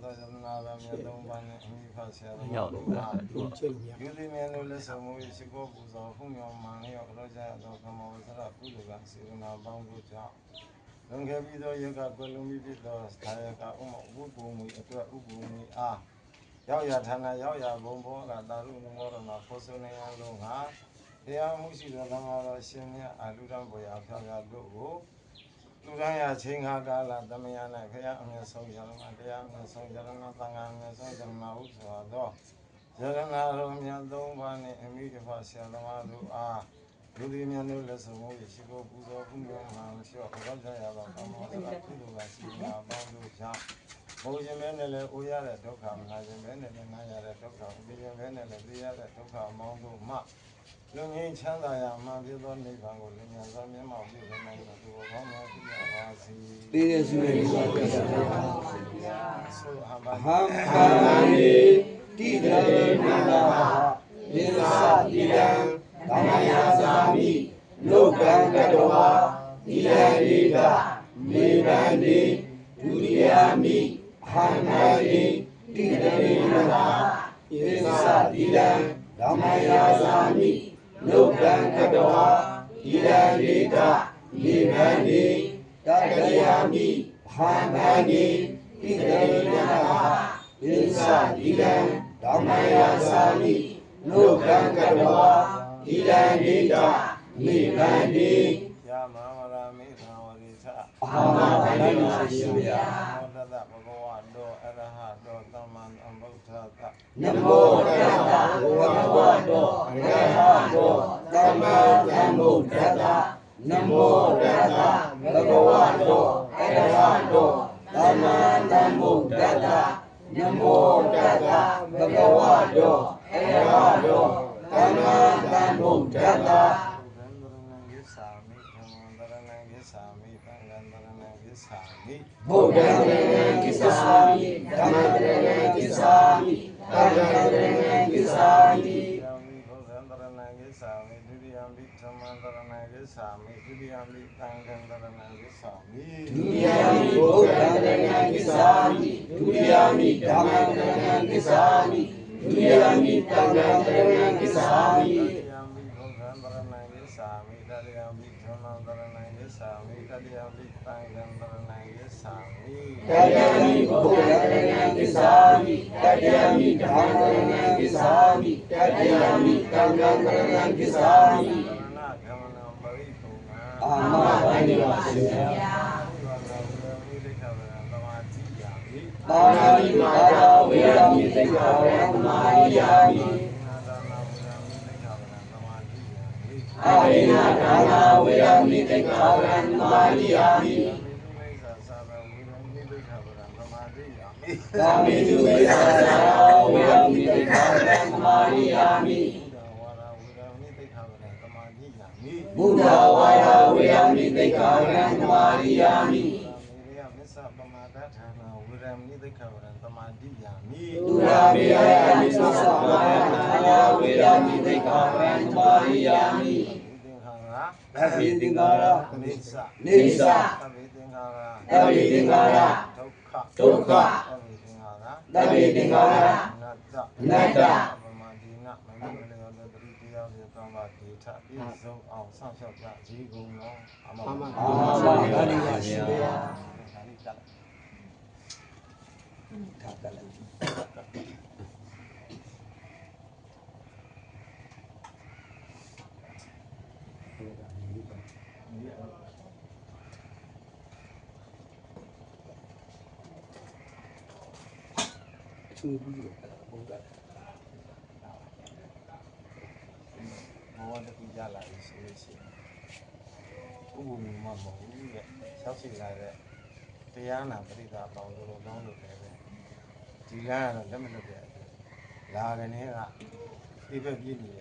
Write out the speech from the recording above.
သောယမနာဗမြတ်သုံးပါးနှင့်အမိဖဆရာတော်များတို့အားယူသည်မြတ်တို့လက်ဆောင်မူရှိခိုးပူဇော်ဖူးမြော်မှန်လျော့ရောကြသောကမောစရကုလကစေဝနာပေါင်းတို့ကြောင့်လွန်ခဲ့ပြီးသောယကကွယ်လွန်ပြီးဖြစ်သောသာယကဥမဥပ္ပူမူအတွက်ဥပ္ပူမူအားရောက်ရဌာနရောက်ရဘုံဘောကတာရုဏမောရဏဖောဆုနေရလုံးဟာတရားမှုရှိသောသံဃာတော်ရှင်မြတ်အာလူတံဘုရားဖျားဖျားတို့ကိုလူတိုင်းရာချင်းခါကာလသမယ၌ဖရာအမြတ်ဆုံးယရဏတရားအမြတ်ဆုံးယရဏသံဃာအမြတ်ဆုံးယရဏဟုဆိုသောယရဏတော်မြတ်သုံးပါးနှင့်အမိတဖဆရာတော်တို့အားလူဒီမြတ်တို့လက်ဆောင်ကိုရှိခိုးပူဇော်ဖူးမြော်မှန်လျှော့ရောကြရသောကမောစရကုသိုလ်ကစီနာပေါင်းတို့ကြောင့်ဘုရားမဲနဲ့လည်းအိုရတဲ့ဒုက္ခမနာခြင်းပဲနဲ့လည်းနာရတဲ့ဒုက္ခဥပ္ပယမဲနဲ့လည်းသိရတဲ့ဒုက္ခမောင်းတို့မှလူငင်းချမ်းသာရာမှပြသောနိဗ္ဗာန်ကိုလင်းမြန်စွာမျက်မှောက်ပြုနိုင်သောသူဘောင်းများဖြစ်ရပါစေ။တေရစုရဲ့ဒီပါပြတ်ပါဘုရား။ဆိုအဟံဘာနိတိတေနန္ဒာယေသတိတံသမာယာသာမိလောကံကတဝါဒီရရိကမေဗန္တိဒုတိယမိဟံနာတိတိတေနန္ဒာယေသတိတံသမာယာသာမိလောကံကတဝါဒီရရိကမေဗန္တိတတယမိဟံနာတိတိတေနန္ဒာယေသတိတံသမာယာသာမိလောကံကတဝါဒီရရိကမေဗန္တိယမဝရမေသဝရိသအာမဗန္တိပါရှင်ဗျာနမောတတ္တဘဂဝတောအရဟတောသမ္မာသမ္ဗုဒ္ဓတ္တနမောတတ္တဘဂဝတောအရဟတောသမ္မာသမ္ဗုဒ္ဓတ္တနမောတတ္တဘဂဝတောအရဟတောသမ္မာသမ္ဗုဒ္ဓတ္တနမောတတ္တဘဂဝတောအရဟတောသမ္မာသမ္ဗုဒ္ဓတ္တဗုဒ္ဓံတရဏံကိစ္ဆာမိဓမ္မံတရဏံကိစ္ဆာမိသံဃံတရဏံကိစ္ဆာမိဗုဒ္ဓံတရဏံကိစ္ဆာမိဒုတိယံပိဓမ္မံတရဏံကိစ္ဆာမိဒုတိယံပိသံဃံတရဏံကိစ္ဆာမိဒုတိယံပိဗုဒ္ဓံတရဏံကိစ္ဆာမိဒုတိယံပိဓမ္မံတရဏံကိစ္ဆာမိဒုတိယံပိသံဃံတရဏံကိစ္ဆာမိတတိယံပိဗုဒ္ဓံတရဏံကိစ္ဆာမိတတိယံပိဓမ္မံတရဏံကိစ္ဆာမိတတိယံပိသံဃံတရဏံကိစ္ဆာမိတတိယံပိဗုဒ္ဓံတရဏံကိစ္ဆာမိတတိယံပိဓမ္မံတရဏံကိစ္ဆာမိတတိယံပိသံဃံတရဏံကိစ္ဆာမိအာမဗန္တိပါရှင်ဗျာပါဏာတိမာတာဝေရမိသိက္ခာဝရသမာရိယာမိအာရိဏဒါနာဝေရမိသိက္ခာဝရသမာရိယာမိကာမိတုဝေသသာဝေရမိသိက္ခာဝရသမာရိယာမိဘုဒ္ဓဝါဒဝေရမိသိက္ခာဝရသမာရိယာမိပမာဒဌာနာဝေရမိသိက္ခာဝရသမာတိယာမိဒုရာမေယမိသစ္စာပမာဒဌာနာဝေရမိသိက္ခာဝရသမာရိယာမိသဗ္ဗေသင်္ခါရနိစ္စနိစ္စသဗ္ဗေသင်္ခါရသဗ္ဗေသင်္ခါရဒုက္ခသဗ္ဗေသင်္ခါရအနတ္တပမာဒိနမမိမလျောတတိတရားပြေသံဃာဒေထပြည့်စုံအောင်ဆောင်းလျှောက်ကြဈေးကုန်တော်အာမဗန္တိပါရှင်ဗျာထားကလည်းချူပြီးတော့ဘုရားဘောတခုရလာပြီဆိုလို့ရှိရင်ဥပ္ပမမမဟုတ်ဘူးတဲ့ဆောက်ရှိလာတဲ့တရားနာပရိသတ်အပေါင်းတို့လုံးလို့လည်းပဲဒီလမ်းကတော့လက်မလွတ်တဲ့လာကနေကဒီဘက်ပြည့်နေ